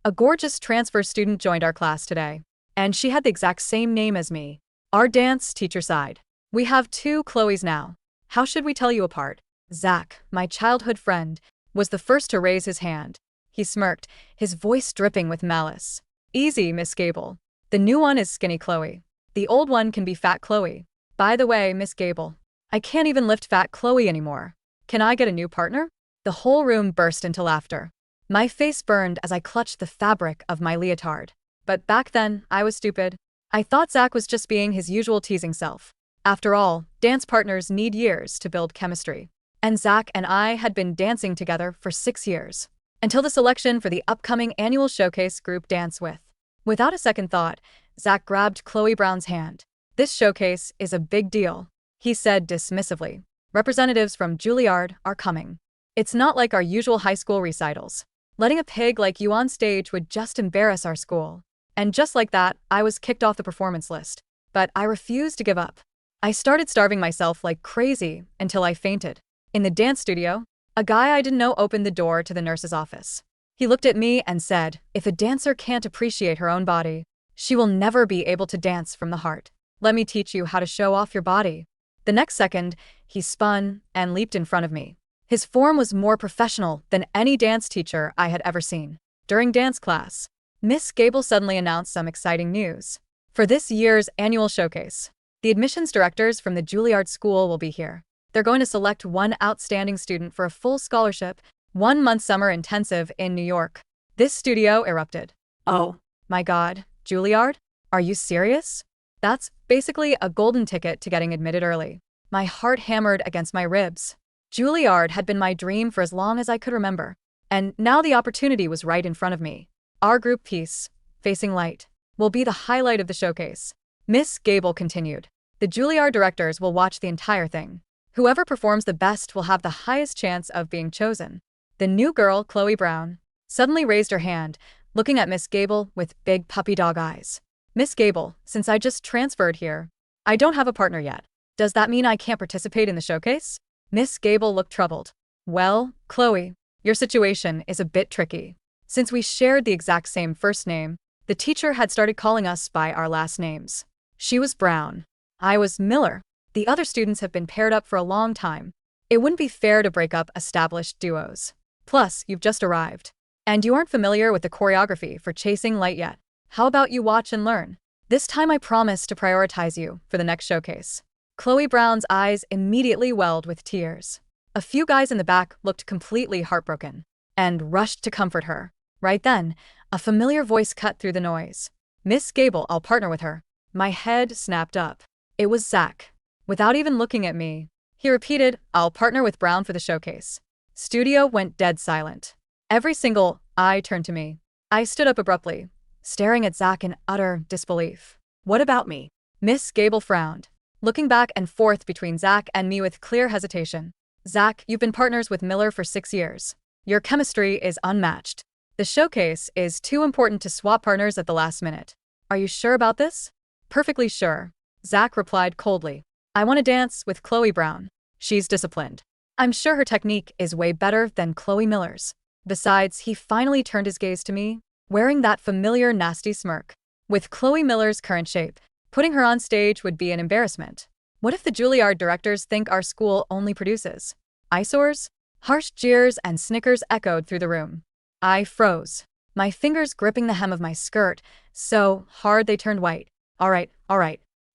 A gorgeous transfer student joined our class today, and she had the exact same name as me. Our dance teacher sighed. We have two Chloes now. How should we tell you apart? Zach, my childhood friend, was the first to raise his hand. He smirked, his voice dripping with malice. Easy, Miss Gable. The new one is skinny Chloe. The old one can be fat Chloe. By the way, Miss Gable, I can't even lift fat Chloe anymore. Can I get a new partner? The whole room burst into laughter. My face burned as I clutched the fabric of my leotard. But back then, I was stupid. I thought Zach was just being his usual teasing self. After all, dance partners need years to build chemistry. And Zach and I had been dancing together for 6 years. Until the selection for the upcoming annual showcase group dance with. Without a second thought, Zach grabbed Chloe Brown's hand. This showcase is a big deal, he said dismissively. Representatives from Juilliard are coming. It's not like our usual high school recitals. Letting a pig like you on stage would just embarrass our school. And just like that, I was kicked off the performance list. But I refused to give up. I started starving myself like crazy until I fainted. In the dance studio, a guy I didn't know opened the door to the nurse's office. He looked at me and said, if a dancer can't appreciate her own body, she will never be able to dance from the heart. Let me teach you how to show off your body. The next second, he spun and leaped in front of me. His form was more professional than any dance teacher I had ever seen. During dance class, Miss Gable suddenly announced some exciting news. For this year's annual showcase, the admissions directors from the Juilliard School will be here. They're going to select one outstanding student for a full scholarship, 1-month summer intensive in New York. This studio erupted. Oh, my God, Juilliard? Are you serious? That's basically a golden ticket to getting admitted early. My heart hammered against my ribs. Juilliard had been my dream for as long as I could remember. And now the opportunity was right in front of me. Our group piece, Facing Light, will be the highlight of the showcase. Miss Gable continued. The Juilliard directors will watch the entire thing. Whoever performs the best will have the highest chance of being chosen. The new girl, Chloe Brown, suddenly raised her hand, looking at Miss Gable with big puppy dog eyes. Miss Gable, since I just transferred here, I don't have a partner yet. Does that mean I can't participate in the showcase? Miss Gable looked troubled. Well, Chloe, your situation is a bit tricky. Since we shared the exact same first name, the teacher had started calling us by our last names. She was Brown. I was Miller. The other students have been paired up for a long time. It wouldn't be fair to break up established duos. Plus, you've just arrived. And you aren't familiar with the choreography for Chasing Light yet. How about you watch and learn? This time I promise to prioritize you for the next showcase. Chloe Brown's eyes immediately welled with tears. A few guys in the back looked completely heartbroken and rushed to comfort her. Right then, a familiar voice cut through the noise. Miss Gable, I'll partner with her. My head snapped up. It was Zach. Without even looking at me, he repeated, I'll partner with Brown for the showcase. Studio went dead silent. Every single eye turned to me. I stood up abruptly, staring at Zach in utter disbelief. What about me? Miss Gable frowned, looking back and forth between Zach and me with clear hesitation. Zach, you've been partners with Miller for 6 years. Your chemistry is unmatched. The showcase is too important to swap partners at the last minute. Are you sure about this? Perfectly sure, Zach replied coldly. I want to dance with Chloe Brown. She's disciplined. I'm sure her technique is way better than Chloe Miller's. Besides, he finally turned his gaze to me, wearing that familiar nasty smirk. With Chloe Miller's current shape, putting her on stage would be an embarrassment. What if the Juilliard directors think our school only produces eyesores? Harsh jeers and snickers echoed through the room. I froze, my fingers gripping the hem of my skirt so hard they turned white. All right,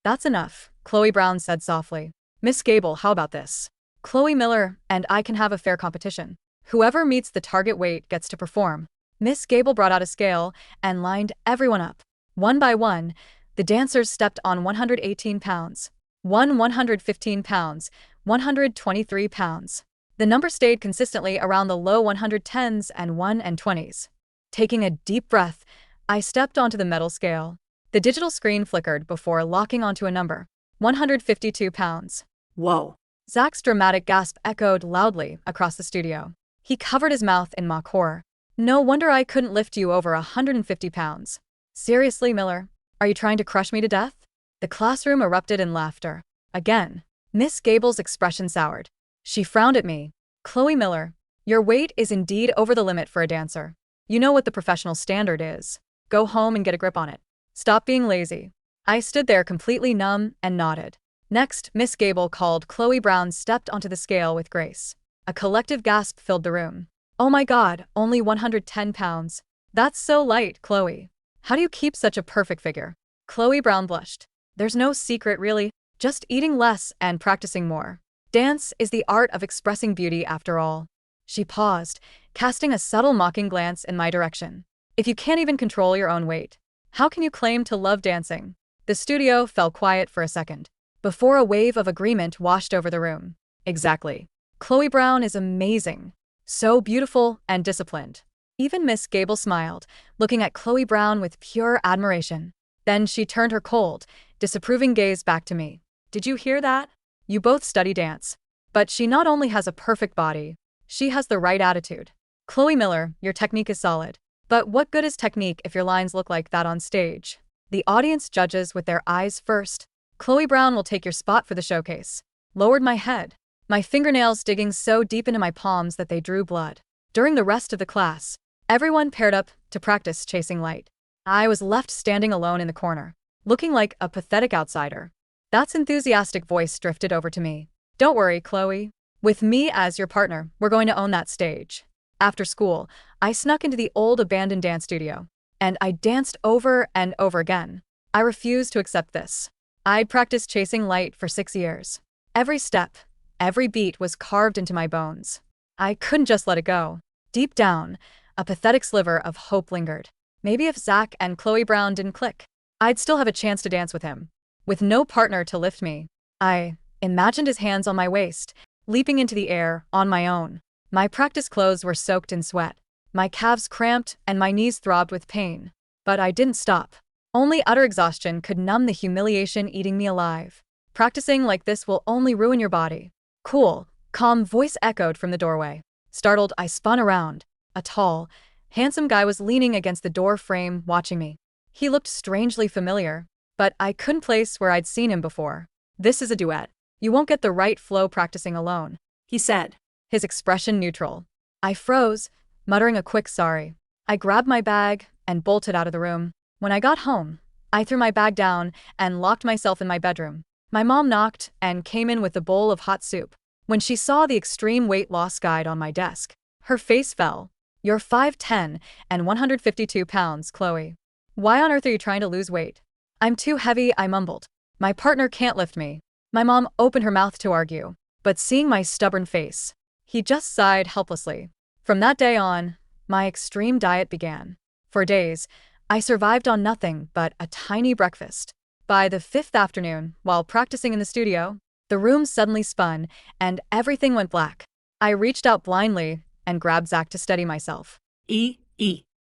that's enough, Chloe Brown said softly. Miss Gable, how about this? Chloe Miller and I can have a fair competition. Whoever meets the target weight gets to perform. Miss Gable brought out a scale and lined everyone up. One by one, the dancers stepped on 118 pounds, 115 pounds, 123 pounds. The number stayed consistently around the low 110s and 120s. Taking a deep breath, I stepped onto the metal scale. The digital screen flickered before locking onto a number. 152 pounds. Whoa. Zach's dramatic gasp echoed loudly across the studio. He covered his mouth in mock horror. No wonder I couldn't lift you over 150 pounds. Seriously, Miller? Are you trying to crush me to death? The classroom erupted in laughter. Again, Miss Gable's expression soured. She frowned at me. Chloe Miller, your weight is indeed over the limit for a dancer. You know what the professional standard is. Go home and get a grip on it. Stop being lazy. I stood there completely numb and nodded. Next, Miss Gable called. Chloe Brown stepped onto the scale with grace. A collective gasp filled the room. Oh my God, only 110 pounds. That's so light, Chloe. How do you keep such a perfect figure? Chloe Brown blushed. There's no secret really, just eating less and practicing more. Dance is the art of expressing beauty after all. She paused, casting a subtle mocking glance in my direction. If you can't even control your own weight, how can you claim to love dancing? The studio fell quiet for a second, before a wave of agreement washed over the room. Exactly. Chloe Brown is amazing. So beautiful and disciplined. Even Miss Gable smiled, looking at Chloe Brown with pure admiration. Then she turned her cold, disapproving gaze back to me. Did you hear that? You both study dance. But she not only has a perfect body, she has the right attitude. Chloe Miller, your technique is solid. But what good is technique if your lines look like that on stage? The audience judges with their eyes first. Chloe Brown will take your spot for the showcase. Lowered my head, my fingernails digging so deep into my palms that they drew blood. During the rest of the class, everyone paired up to practice chasing light. I was left standing alone in the corner, looking like a pathetic outsider. That's enthusiastic voice drifted over to me. Don't worry, Chloe. With me as your partner, we're going to own that stage. After school, I snuck into the old abandoned dance studio, and I danced over and over again. I refused to accept this. I'd practiced chasing light for 6 years. Every step, every beat was carved into my bones. I couldn't just let it go. Deep down, a pathetic sliver of hope lingered. Maybe if Zach and Chloe Brown didn't click, I'd still have a chance to dance with him. With no partner to lift me, I imagined his hands on my waist, leaping into the air on my own. My practice clothes were soaked in sweat. My calves cramped and my knees throbbed with pain. But I didn't stop. Only utter exhaustion could numb the humiliation eating me alive. Practicing like this will only ruin your body. Cool, calm voice echoed from the doorway. Startled, I spun around. A tall, handsome guy was leaning against the door frame, watching me. He looked strangely familiar, but I couldn't place where I'd seen him before. This is a duet. You won't get the right flow practicing alone, he said, his expression neutral. I froze, muttering a quick sorry. I grabbed my bag and bolted out of the room. When I got home, I threw my bag down and locked myself in my bedroom. My mom knocked and came in with a bowl of hot soup. When she saw the extreme weight loss guide on my desk, her face fell. You're 5'10" and 152 pounds, Chloe. Why on earth are you trying to lose weight? I'm too heavy, I mumbled. My partner can't lift me. My mom opened her mouth to argue, but seeing my stubborn face, he just sighed helplessly. From that day on, my extreme diet began. For days, I survived on nothing but a tiny breakfast. By the 5th afternoon, while practicing in the studio, the room suddenly spun and everything went black. I reached out blindly and grabbed Zach to steady myself.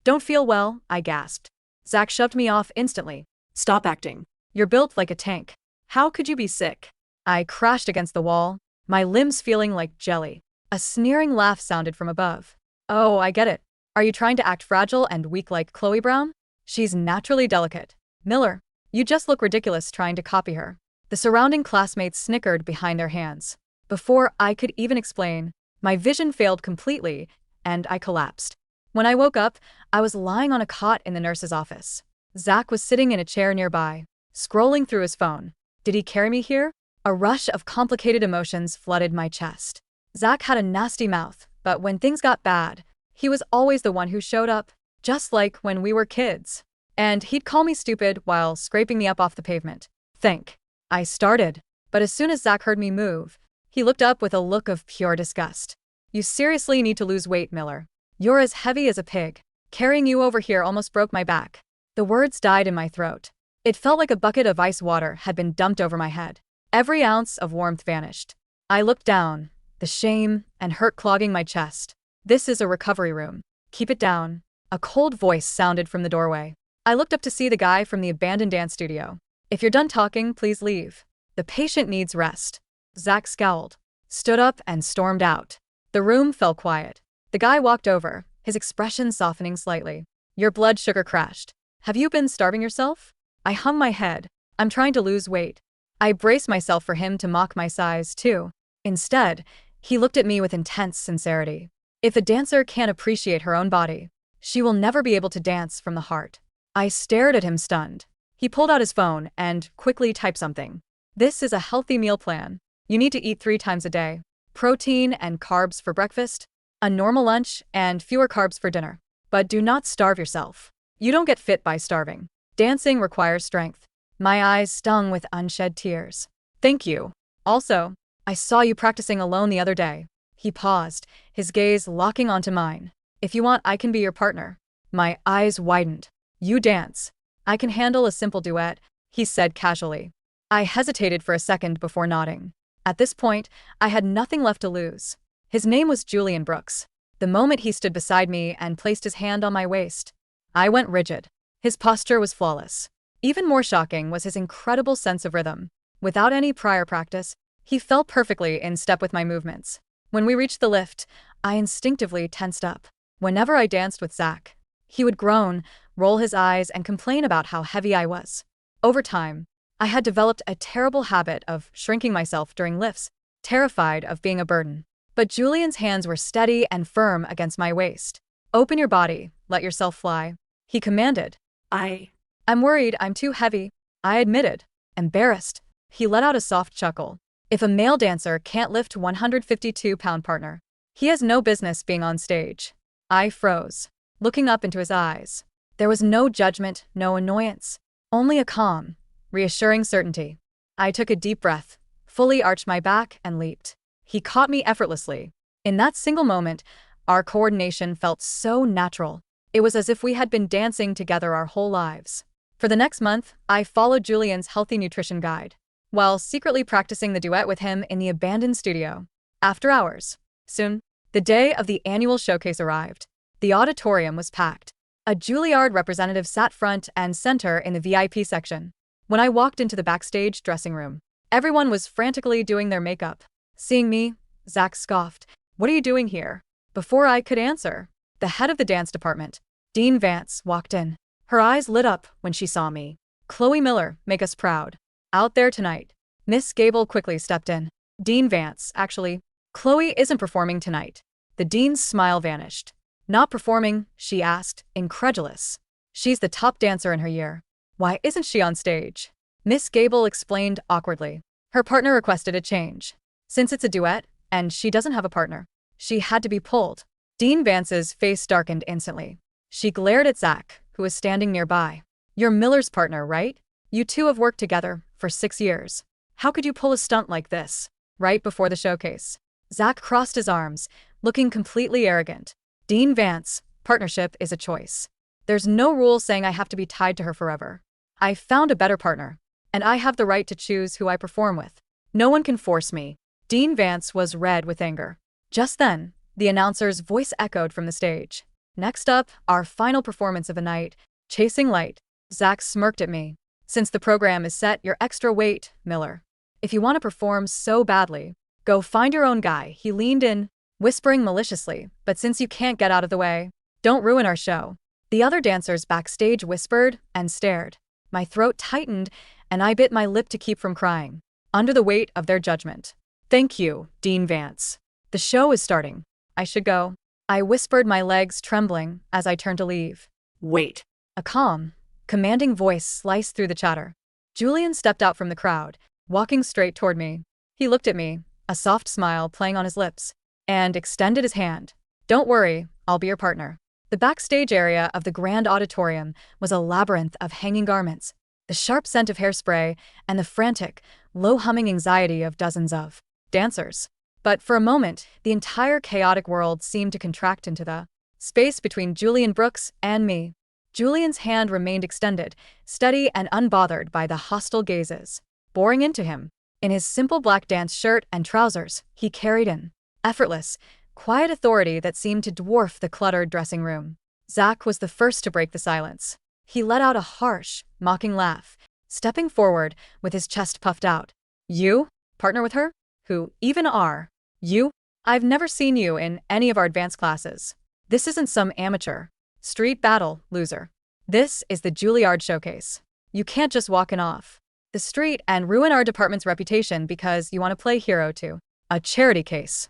Don't feel well, I gasped. Zach shoved me off instantly. Stop acting. You're built like a tank. How could you be sick? I crashed against the wall, my limbs feeling like jelly. A sneering laugh sounded from above. Oh, I get it. Are you trying to act fragile and weak like Chloe Brown? She's naturally delicate. Miller, you just look ridiculous trying to copy her. The surrounding classmates snickered behind their hands. Before I could even explain, my vision failed completely, and I collapsed. When I woke up, I was lying on a cot in the nurse's office. Zach was sitting in a chair nearby, scrolling through his phone. Did he carry me here? A rush of complicated emotions flooded my chest. Zach had a nasty mouth, but when things got bad, he was always the one who showed up, just like when we were kids. And he'd call me stupid while scraping me up off the pavement. Think. I started, but as soon as Zach heard me move, he looked up with a look of pure disgust. You seriously need to lose weight, Miller. You're as heavy as a pig. Carrying you over here almost broke my back. The words died in my throat. It felt like a bucket of ice water had been dumped over my head. Every ounce of warmth vanished. I looked down, the shame and hurt clogging my chest. This is a recovery room. Keep it down. A cold voice sounded from the doorway. I looked up to see the guy from the abandoned dance studio. If you're done talking, please leave. The patient needs rest. Zach scowled, stood up and stormed out. The room fell quiet. The guy walked over, his expression softening slightly. Your blood sugar crashed. Have you been starving yourself? I hung my head. I'm trying to lose weight. I braced myself for him to mock my size, too. Instead, he looked at me with intense sincerity. If a dancer can't appreciate her own body, She will never be able to dance from the heart. I stared at him stunned. He pulled out his phone and quickly typed something. This is a healthy meal plan. You need to eat 3 times a day. Protein and carbs for breakfast, a normal lunch, and fewer carbs for dinner. But do not starve yourself. You don't get fit by starving. Dancing requires strength. My eyes stung with unshed tears. Thank you. Also, I saw you practicing alone the other day. He paused, his gaze locking onto mine. If you want, I can be your partner. My eyes widened. You dance. I can handle a simple duet, he said casually. I hesitated for a second before nodding. At this point, I had nothing left to lose. His name was Julian Brooks. The moment he stood beside me and placed his hand on my waist, I went rigid. His posture was flawless. Even more shocking was his incredible sense of rhythm. Without any prior practice, he fell perfectly in step with my movements. When we reached the lift, I instinctively tensed up. Whenever I danced with Zach, he would groan, roll his eyes, and complain about how heavy I was. Over time, I had developed a terrible habit of shrinking myself during lifts, terrified of being a burden. But Julian's hands were steady and firm against my waist. Open your body, let yourself fly, he commanded. I'm worried I'm too heavy, I admitted. Embarrassed, he let out a soft chuckle. If a male dancer can't lift 152-pound partner, he has no business being on stage. I froze, looking up into his eyes. There was no judgment, no annoyance, only a calm, reassuring certainty. I took a deep breath, fully arched my back, and leaped. He caught me effortlessly. In that single moment, our coordination felt so natural. It was as if we had been dancing together our whole lives. For the next month, I followed Julian's healthy nutrition guide, while secretly practicing the duet with him in the abandoned studio. After hours. Soon, the day of the annual showcase arrived. The auditorium was packed. A Juilliard representative sat front and center in the VIP section. When I walked into the backstage dressing room, everyone was frantically doing their makeup. Seeing me, Zach scoffed. What are you doing here? Before I could answer, the head of the dance department, Dean Vance, walked in. Her eyes lit up when she saw me. Chloe Miller, make us proud. Out there tonight. Miss Gable quickly stepped in. Dean Vance, actually, Chloe isn't performing tonight. The dean's smile vanished. Not performing, she asked, incredulous. She's the top dancer in her year. Why isn't she on stage? Miss Gable explained awkwardly. Her partner requested a change. Since it's a duet, and she doesn't have a partner, she had to be pulled. Dean Vance's face darkened instantly. She glared at Zach, who was standing nearby. You're Miller's partner, right? You two have worked together for 6 years. How could you pull a stunt like this? Right before the showcase. Zach crossed his arms, looking completely arrogant. Dean Vance, partnership is a choice. There's no rule saying I have to be tied to her forever. I found a better partner, and I have the right to choose who I perform with. No one can force me. Dean Vance was red with anger. Just then, the announcer's voice echoed from the stage. Next up, our final performance of the night, Chasing Light. Zach smirked at me. Since the program is set, you're extra weight, Miller. If you want to perform so badly, go find your own guy. He leaned in, whispering maliciously, but since you can't get out of the way, don't ruin our show. The other dancers backstage whispered and stared. My throat tightened, and I bit my lip to keep from crying, under the weight of their judgment. Thank you, Dean Vance. The show is starting. I should go. I whispered, my legs trembling, as I turned to leave. Wait. A calm, commanding voice sliced through the chatter. Julian stepped out from the crowd, walking straight toward me. He looked at me, a soft smile playing on his lips, and extended his hand. Don't worry, I'll be your partner. The backstage area of the grand auditorium was a labyrinth of hanging garments, the sharp scent of hairspray, and the frantic, low-humming anxiety of dozens of dancers. But for a moment, the entire chaotic world seemed to contract into the space between Julian Brooks and me. Julian's hand remained extended, steady and unbothered by the hostile gazes boring into him. In his simple black dance shirt and trousers, he carried an effortless, quiet authority that seemed to dwarf the cluttered dressing room. Zach was the first to break the silence. He let out a harsh, mocking laugh, stepping forward with his chest puffed out. You? Partner with her? Who even are you? I've never seen you in any of our advanced classes. This isn't some amateur street battle, loser. This is the Juilliard showcase. You can't just walk in off the street and ruin our department's reputation because you want to play hero to a charity case.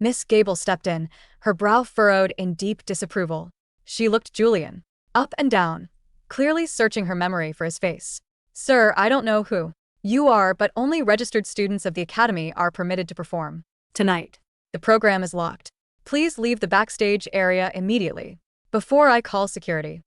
Miss Gable stepped in, her brow furrowed in deep disapproval. She looked Julian up and down, clearly searching her memory for his face. Sir, I don't know who you are, but only registered students of the academy are permitted to perform tonight. The program is locked. Please leave the backstage area immediately before I call security.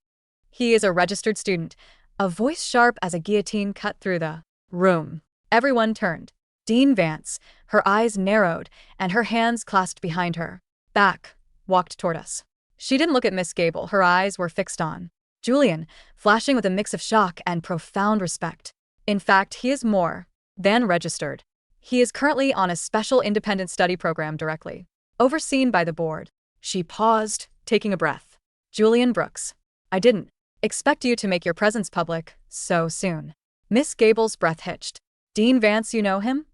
He is a registered student. A voice sharp as a guillotine cut through the room. Everyone turned. Dean Vance, her eyes narrowed and her hands clasped behind her back, walked toward us. She didn't look at Miss Gable. Her eyes were fixed on Julian, flashing with a mix of shock and profound respect. In fact, he is more than registered. He is currently on a special independent study program directly overseen by the board. She paused, taking a breath. Julian Brooks, I didn't expect you to make your presence public so soon. Miss Gable's breath hitched. Dean Vance, you know him?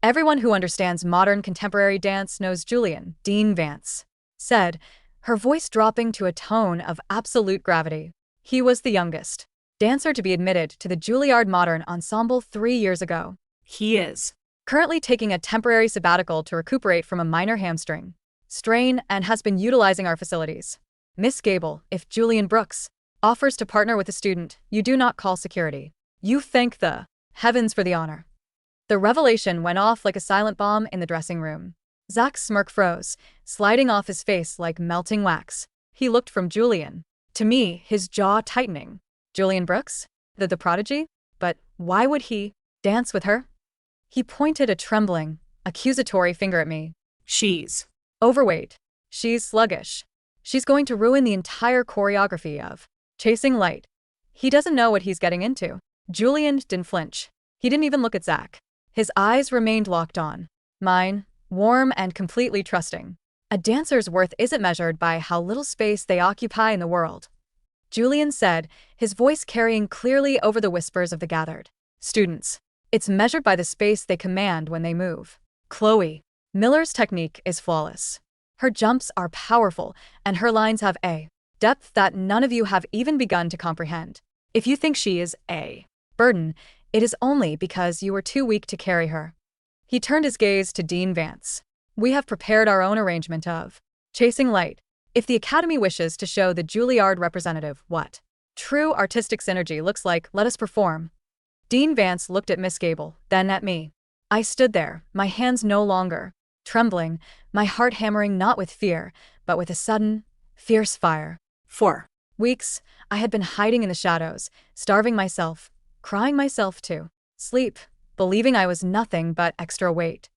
Everyone who understands modern contemporary dance knows Julian, Dean Vance said, her voice dropping to a tone of absolute gravity. He was the youngest dancer to be admitted to the Juilliard Modern Ensemble 3 years ago. He is currently taking a temporary sabbatical to recuperate from a minor hamstring strain and has been utilizing our facilities. Miss Gable, if Julian Brooks offers to partner with a student, you do not call security. You thank the heavens for the honor. The revelation went off like a silent bomb in the dressing room. Zach's smirk froze, sliding off his face like melting wax. He looked from Julian to me, his jaw tightening. Julian Brooks? The prodigy? But why would he dance with her? He pointed a trembling, accusatory finger at me. She's overweight. She's sluggish. She's going to ruin the entire choreography of Chasing Light. He doesn't know what he's getting into. Julian didn't flinch. He didn't even look at Zach. His eyes remained locked on mine, warm and completely trusting. A dancer's worth isn't measured by how little space they occupy in the world, Julian said, his voice carrying clearly over the whispers of the gathered students. It's measured by the space they command when they move. Chloe Miller's technique is flawless. Her jumps are powerful, and her lines have a depth that none of you have even begun to comprehend. If you think she is a burden, it is only because you were too weak to carry her. He turned his gaze to Dean Vance. We have prepared our own arrangement of Chasing Light. If the Academy wishes to show the Juilliard representative what true artistic synergy looks like, let us perform. Dean Vance looked at Miss Gable, then at me. I stood there, my hands no longer trembling, my heart hammering not with fear, but with a sudden, fierce fire. For weeks, I had been hiding in the shadows, starving myself, crying myself to sleep, believing I was nothing but extra weight.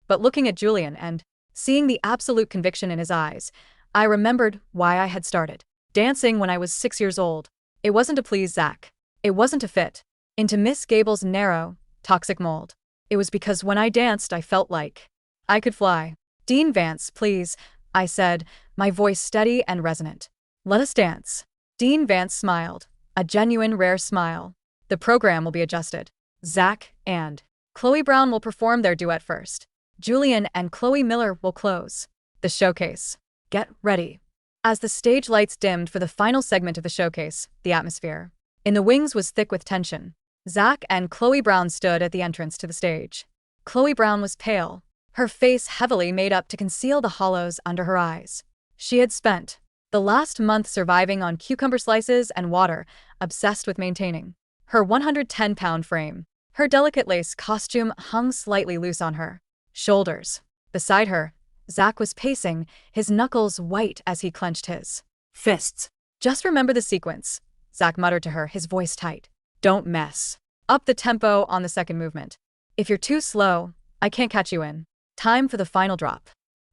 But looking at Julian and seeing the absolute conviction in his eyes, I remembered why I had started dancing when I was 6 years old. It wasn't to please Zach. It wasn't to fit into Miss Gable's narrow, toxic mold. It was because when I danced, I felt like I could fly. Dean Vance, please, I said, my voice steady and resonant. Let us dance. Dean Vance smiled, a genuine rare smile. The program will be adjusted. Zach and Chloe Brown will perform their duet first. Julian and Chloe Miller will close the showcase. Get ready. As the stage lights dimmed for the final segment of the showcase, the atmosphere in the wings was thick with tension. Zach and Chloe Brown stood at the entrance to the stage. Chloe Brown was pale, her face heavily made up to conceal the hollows under her eyes. She had spent the last month surviving on cucumber slices and water, obsessed with maintaining her 110-pound frame. Her delicate lace costume hung slightly loose on her shoulders. Beside her, Zach was pacing, his knuckles white as he clenched his fists. Just remember the sequence, Zach muttered to her, his voice tight. Don't mess up the tempo on the second movement. If you're too slow, I can't catch you in time for the final drop.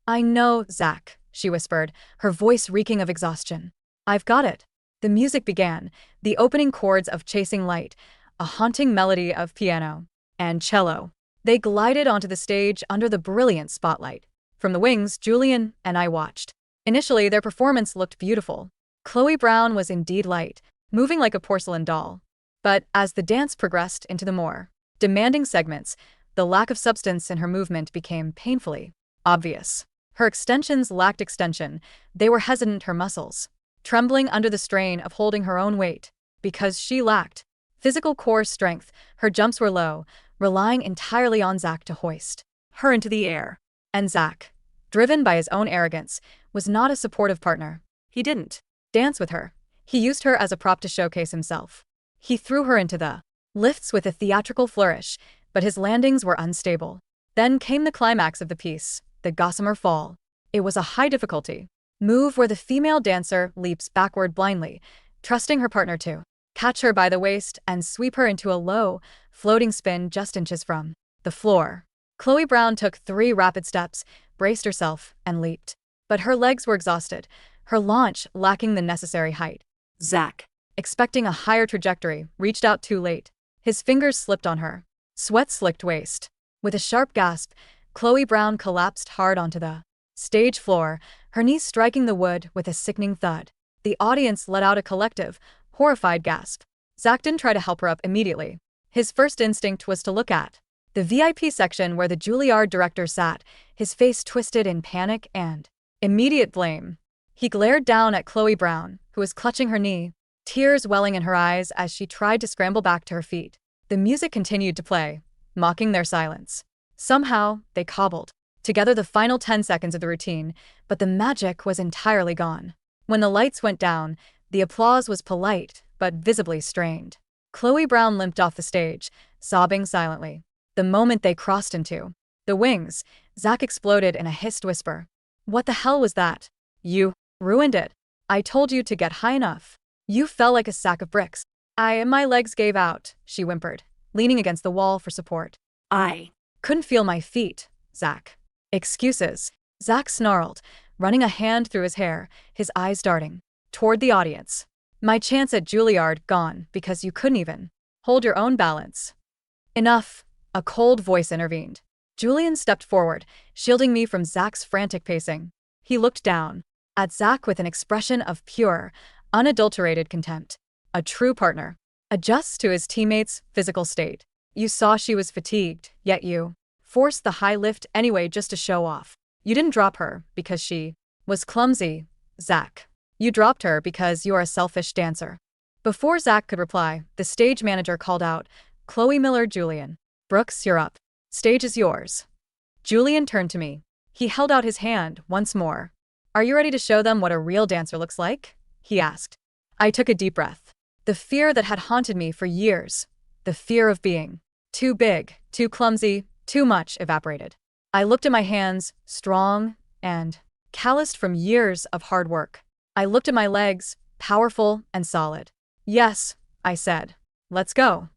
I know, Zach, she whispered, her voice reeking of exhaustion. I've got it. The music began, the opening chords of Chasing Light, a haunting melody of piano and cello. They glided onto the stage under the brilliant spotlight. From the wings, Julian and I watched. Initially, their performance looked beautiful. Chloe Brown was indeed light, moving like a porcelain doll. But as the dance progressed into the more demanding segments, the lack of substance in her movement became painfully obvious. Her extensions lacked extension. They were hesitant, her muscles trembling under the strain of holding her own weight. Because she lacked physical core strength, her jumps were low, relying entirely on Zach to hoist her into the air. And Zach, driven by his own arrogance, was not a supportive partner. He didn't dance with her. He used her as a prop to showcase himself. He threw her into the lifts with a theatrical flourish, but his landings were unstable. Then came the climax of the piece, the gossamer fall. It was a high difficulty move where the female dancer leaps backward blindly, trusting her partner to catch her by the waist and sweep her into a low, floating spin just inches from the floor. Chloe Brown took 3 rapid steps, braced herself, and leaped. But her legs were exhausted, her launch lacking the necessary height. Zach, expecting a higher trajectory, reached out too late. His fingers slipped on her sweat slicked waist. With a sharp gasp, Chloe Brown collapsed hard onto the stage floor, her knees striking the wood with a sickening thud. The audience let out a collective, horrified gasp. Zach didn't try to help her up immediately. His first instinct was to look at the VIP section where the Juilliard director sat, his face twisted in panic and immediate blame. He glared down at Chloe Brown, who was clutching her knee, tears welling in her eyes as she tried to scramble back to her feet. The music continued to play, mocking their silence. Somehow, they cobbled together the final 10 seconds of the routine, but the magic was entirely gone. When the lights went down, the applause was polite, but visibly strained. Chloe Brown limped off the stage, sobbing silently. The moment they crossed into the wings, Zach exploded in a hissed whisper. "What the hell was that? You ruined it. I told you to get high enough. You fell like a sack of bricks." My legs gave out," she whimpered, leaning against the wall for support. "I couldn't feel my feet, Zach." "Excuses," Zach snarled, running a hand through his hair, his eyes darting toward the audience. "My chance at Juilliard gone because you couldn't even hold your own balance." "Enough," a cold voice intervened. Julian stepped forward, shielding me from Zach's frantic pacing. He looked down at Zach with an expression of pure, unadulterated contempt. A true partner adjusts to his teammates' physical state. You saw she was fatigued, yet you forced the high lift anyway just to show off. You didn't drop her because she was clumsy, Zach. You dropped her because you are a selfish dancer. Before Zach could reply, the stage manager called out, "Chloe Miller, Julian. Brooks, you're up. Stage is yours." Julian turned to me. He held out his hand once more. "Are you ready to show them what a real dancer looks like?" he asked. I took a deep breath. The fear that had haunted me for years, the fear of being too big, too clumsy, too much, evaporated. I looked at my hands, strong and calloused from years of hard work. I looked at my legs, powerful and solid. "Yes," I said. "Let's go."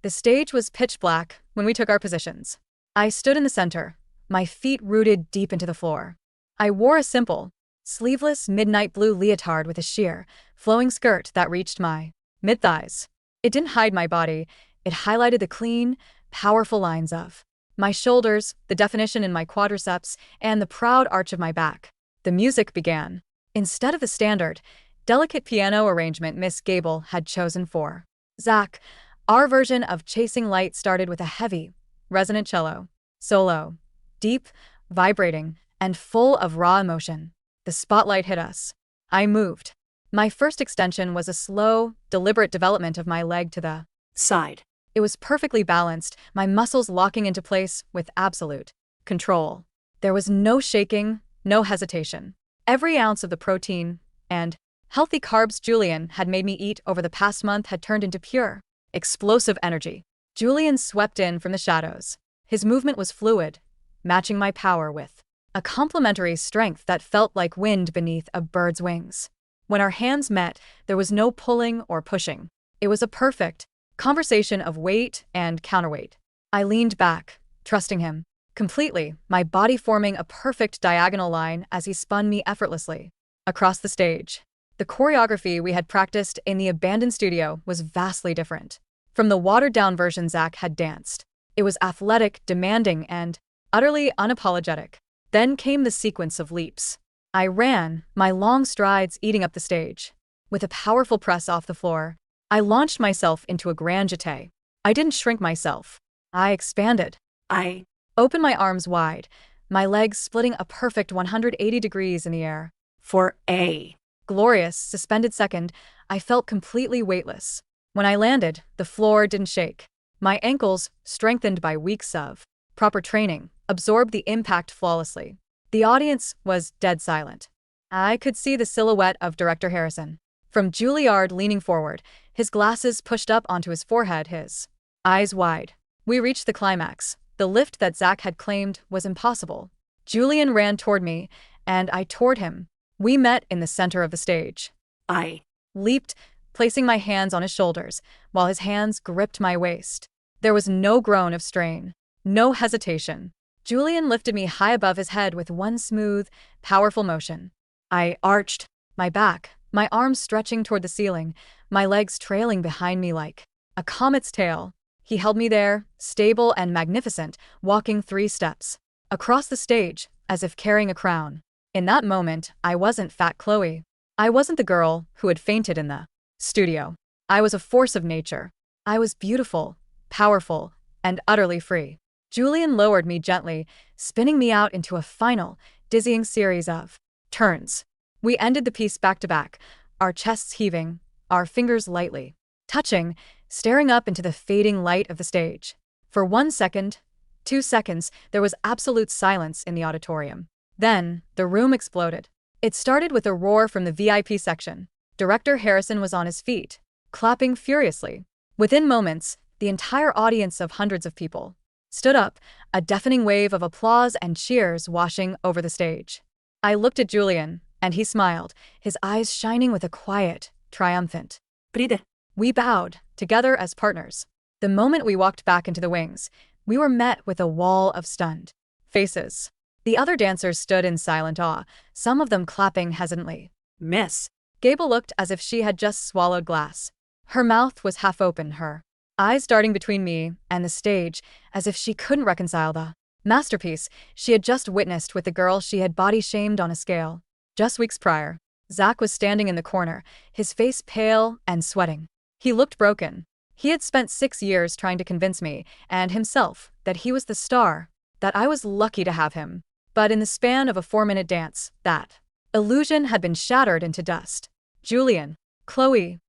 The stage was pitch black when we took our positions. I stood in the center, my feet rooted deep into the floor. I wore a simple, sleeveless midnight blue leotard with a sheer, flowing skirt that reached my mid-thighs. It didn't hide my body, it highlighted the clean, powerful lines of my shoulders, the definition in my quadriceps, and the proud arch of my back. The music began. Instead of the standard, delicate piano arrangement Miss Gable had chosen for Zach, our version of Chasing Light started with a heavy, resonant cello solo, deep, vibrating, and full of raw emotion. The spotlight hit us. I moved. My first extension was a slow, deliberate development of my leg to the side. It was perfectly balanced, my muscles locking into place with absolute control. There was no shaking, no hesitation. Every ounce of the protein and healthy carbs Julian had made me eat over the past month had turned into pure, explosive energy. Julian swept in from the shadows. His movement was fluid, matching my power with a complementary strength that felt like wind beneath a bird's wings. When our hands met, there was no pulling or pushing. It was a perfect conversation of weight and counterweight. I leaned back, trusting him completely, my body forming a perfect diagonal line as he spun me effortlessly across the stage. The choreography we had practiced in the abandoned studio was vastly different from the watered-down version Zach had danced. It was athletic, demanding, and utterly unapologetic. Then came the sequence of leaps. I ran, my long strides eating up the stage. With a powerful press off the floor, I launched myself into a grand jeté. I didn't shrink myself. I expanded. I opened my arms wide, my legs splitting a perfect 180 degrees in the air. For a glorious, suspended second, I felt completely weightless. When I landed, the floor didn't shake. My ankles, strengthened by weeks of proper training, absorbed the impact flawlessly. The audience was dead silent. I could see the silhouette of Director Harrison. From Juilliard leaning forward, his glasses pushed up onto his forehead, his eyes wide. We reached the climax. The lift that Zach had claimed was impossible. Julian ran toward me, and I toward him. We met in the center of the stage. I leaped, placing my hands on his shoulders, while his hands gripped my waist. There was no groan of strain, no hesitation. Julian lifted me high above his head with one smooth, powerful motion. I arched my back, my arms stretching toward the ceiling, my legs trailing behind me like a comet's tail. He held me there, stable and magnificent, walking 3 steps across the stage, as if carrying a crown. In that moment, I wasn't Fat Chloe. I wasn't the girl who had fainted in the studio. I was a force of nature. I was beautiful, powerful, and utterly free. Julian lowered me gently, spinning me out into a final, dizzying series of turns. We ended the piece back to back, our chests heaving, our fingers lightly touching, staring up into the fading light of the stage. For 1 second, 2 seconds, there was absolute silence in the auditorium. Then, the room exploded. It started with a roar from the VIP section. Director Harrison was on his feet, clapping furiously. Within moments, the entire audience of hundreds of people stood up, a deafening wave of applause and cheers washing over the stage. I looked at Julian, and he smiled, his eyes shining with a quiet, triumphant "Bride." We bowed, together as partners. The moment we walked back into the wings, we were met with a wall of stunned faces. The other dancers stood in silent awe, some of them clapping hesitantly. Miss Gable looked as if she had just swallowed glass. Her mouth was half open, her eyes darting between me and the stage, as if she couldn't reconcile the masterpiece she had just witnessed with the girl she had body-shamed on a scale. Just weeks prior, Zach was standing in the corner, his face pale and sweating. He looked broken. He had spent 6 years trying to convince me, and himself, that he was the star, that I was lucky to have him. But in the span of a 4-minute dance, that illusion had been shattered into dust. Julian, Chloe.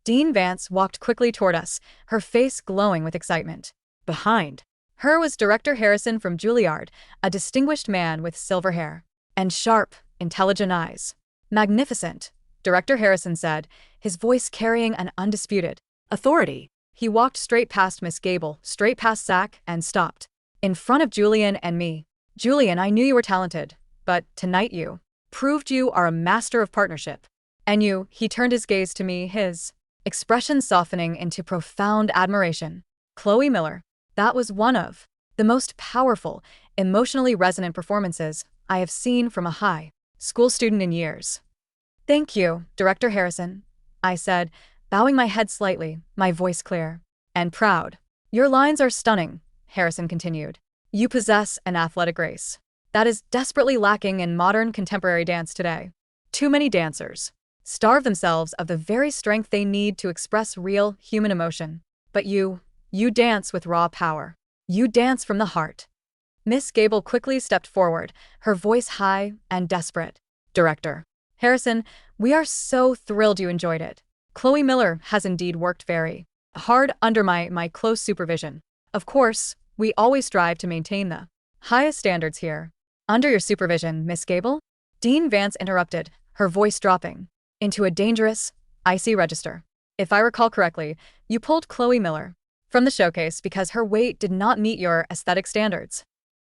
Dean Vance walked quickly toward us, her face glowing with excitement. Behind her was Director Harrison from Juilliard, a distinguished man with silver hair and sharp, intelligent eyes. Magnificent, Director Harrison said, his voice carrying an undisputed authority. He walked straight past Miss Gable, straight past Zach, and stopped in front of Julian and me. Julian, I knew you were talented, but tonight you proved you are a master of partnership. And you, he turned his gaze to me, his expression softening into profound admiration. Chloe Miller, that was one of the most powerful, emotionally resonant performances I have seen from a high school student in years. Thank you, Director Harrison, I said, bowing my head slightly, my voice clear and proud. Your lines are stunning, Harrison continued. You possess an athletic grace that is desperately lacking in modern contemporary dance today. Too many dancers starve themselves of the very strength they need to express real human emotion. But you dance with raw power. You dance from the heart. Miss Gable quickly stepped forward, her voice high and desperate. Director Harrison, we are so thrilled you enjoyed it. Chloe Miller has indeed worked very hard under my close supervision. Of course, we always strive to maintain the highest standards here. Under your supervision, Miss Gable? Dean Vance interrupted, her voice dropping into a dangerous, icy register. If I recall correctly, you pulled Chloe Miller from the showcase because her weight did not meet your aesthetic standards.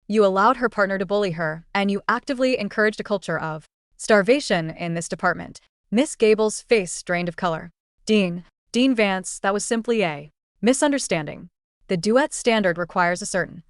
You allowed her partner to bully her, and you actively encouraged a culture of starvation in this department. Miss Gable's face drained of color. Dean Vance, that was simply a misunderstanding. The duet standard requires strength,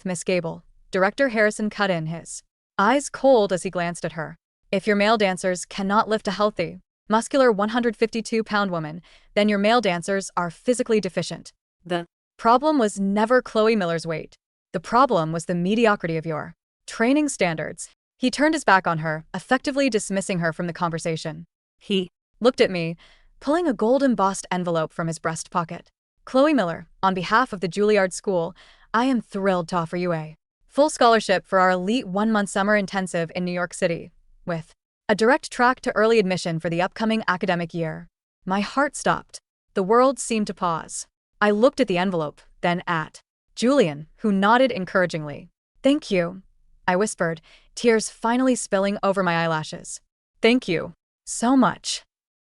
Miss Gable. Director Harrison cut in, his eyes cold as he glanced at her. If your male dancers cannot lift a healthy, muscular 152-pound woman, then your male dancers are physically deficient. The problem was never Chloe Miller's weight. The problem was the mediocrity of your training standards. He turned his back on her, effectively dismissing her from the conversation. He looked at me, pulling a gold-embossed envelope from his breast pocket. Chloe Miller, on behalf of the Juilliard School, I am thrilled to offer you a full scholarship for our elite 1-month summer intensive in New York City, with a direct track to early admission for the upcoming academic year. My heart stopped. The world seemed to pause. I looked at the envelope, then at Julian, who nodded encouragingly. Thank you, I whispered, tears finally spilling over my eyelashes. Thank you. So much.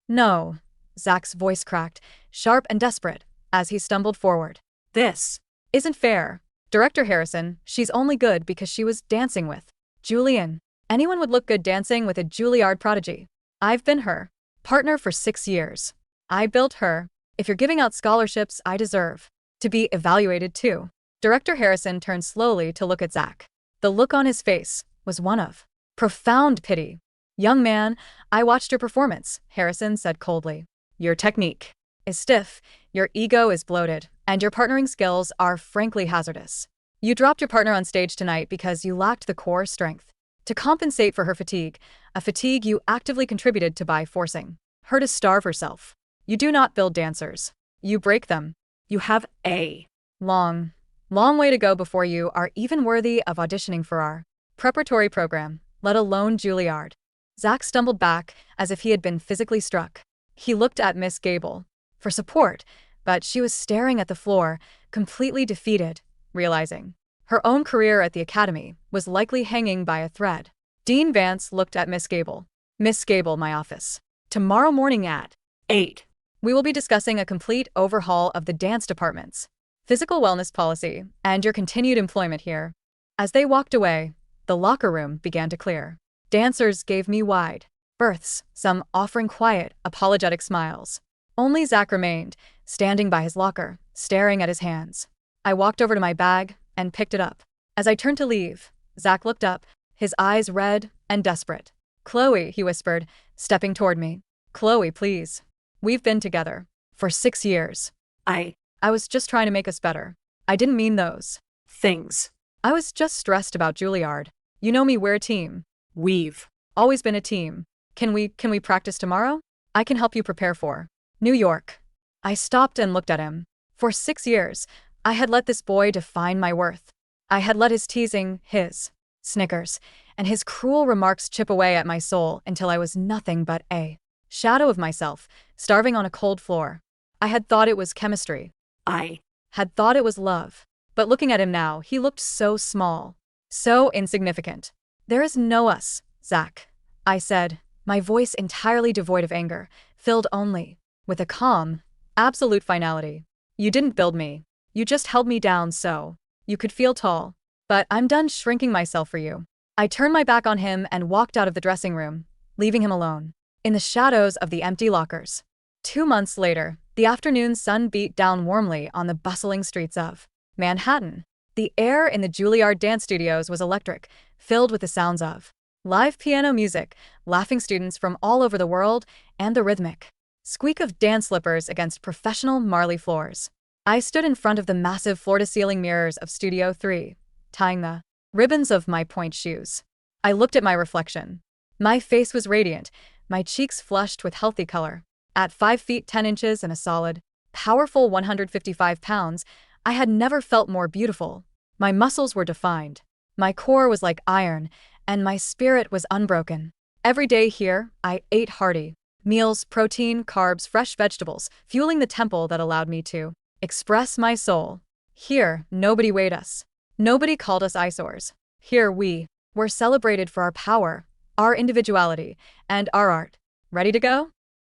No. Zach's voice cracked, sharp and desperate, as he stumbled forward. This isn't fair. Director Harrison, she's only good because she was dancing with Julian. Anyone would look good dancing with a Juilliard prodigy. I've been her partner for 6 years. I built her. If you're giving out scholarships, I deserve to be evaluated too. Director Harrison turned slowly to look at Zach. The look on his face was one of profound pity. Young man, I watched your performance, Harrison said coldly. Your technique is stiff, your ego is bloated, and your partnering skills are frankly hazardous. You dropped your partner on stage tonight because you lacked the core strength to compensate for her fatigue, a fatigue you actively contributed to by forcing her to starve herself. You do not build dancers. You break them. You have a long way to go before you are even worthy of auditioning for our preparatory program, let alone Juilliard. Zach stumbled back as if he had been physically struck. He looked at Miss Gable for support, but she was staring at the floor, completely defeated, realizing her own career at the academy was likely hanging by a thread. Dean Vance looked at Miss Gable. Miss Gable, my office. Tomorrow morning at 8. We will be discussing a complete overhaul of the dance department's physical wellness policy and your continued employment here. As they walked away, the locker room began to clear. Dancers gave me wide berths, some offering quiet, apologetic smiles. Only Zach remained, standing by his locker, staring at his hands. I walked over to my bag and picked it up. As I turned to leave, Zach looked up, his eyes red and desperate. Chloe, he whispered, stepping toward me. Chloe, please. We've been together for 6 years. I was just trying to make us better. I didn't mean those things. I was just stressed about Juilliard. You know me, we're a team. We've always been a team. Can we practice tomorrow? I can help you prepare for New York. I stopped and looked at him. For 6 years, I had let this boy define my worth. I had let his teasing, his snickers, and his cruel remarks chip away at my soul until I was nothing but a shadow of myself, starving on a cold floor. I had thought it was chemistry. I had thought it was love. But looking at him now, he looked so small, so insignificant. There is no us, Zach, I said, my voice entirely devoid of anger, filled only with a calm, absolute finality. You didn't build me. You just held me down so you could feel tall. But I'm done shrinking myself for you. I turned my back on him and walked out of the dressing room, leaving him alone in the shadows of the empty lockers. 2 months later, the afternoon sun beat down warmly on the bustling streets of Manhattan. The air in the Juilliard dance studios was electric, filled with the sounds of live piano music, laughing students from all over the world, and the rhythmic squeak of dance slippers against professional marley floors. I stood in front of the massive floor-to-ceiling mirrors of Studio 3, tying the ribbons of my point shoes. I looked at my reflection. My face was radiant, my cheeks flushed with healthy color. At 5 feet 10 inches and a solid, powerful 155 pounds, I had never felt more beautiful. My muscles were defined. My core was like iron, and my spirit was unbroken. Every day here, I ate hearty meals, protein, carbs, fresh vegetables, fueling the temple that allowed me to express my soul. Here, nobody weighed us. Nobody called us eyesores. Here we were celebrated for our power, our individuality, and our art. Ready to go?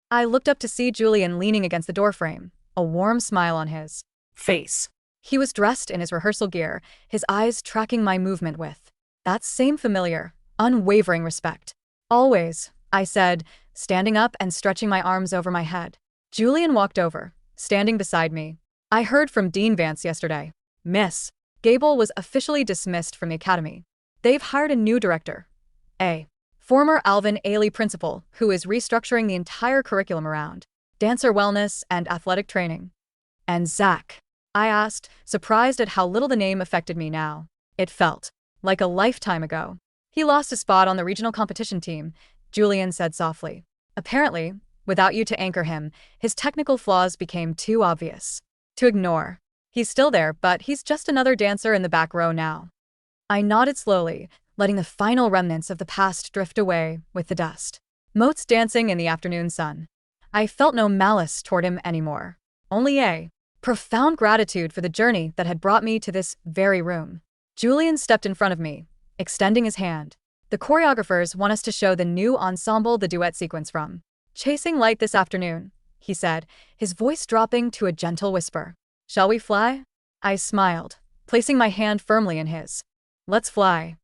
I looked up to see Julian leaning against the doorframe, a warm smile on his face. He was dressed in his rehearsal gear, his eyes tracking my movement with that same familiar, unwavering respect. Always, I said, standing up and stretching my arms over my head. Julian walked over, standing beside me. I heard from Dean Vance yesterday. Miss Gable was officially dismissed from the academy. They've hired a new director, a former Alvin Ailey principal who is restructuring the entire curriculum around dancer wellness and athletic training. And Zach? I asked, surprised at how little the name affected me now. It felt like a lifetime ago. He lost a spot on the regional competition team, Julian said softly. Apparently, without you to anchor him, his technical flaws became too obvious to ignore. He's still there, but he's just another dancer in the back row now. I nodded slowly, letting the final remnants of the past drift away with the dust. Motes dancing in the afternoon sun. I felt no malice toward him anymore. Only a profound gratitude for the journey that had brought me to this very room. Julian stepped in front of me, extending his hand. The choreographers want us to show the new ensemble the duet sequence from Chasing Light this afternoon, he said, his voice dropping to a gentle whisper. Shall we fly? I smiled, placing my hand firmly in his. Let's fly.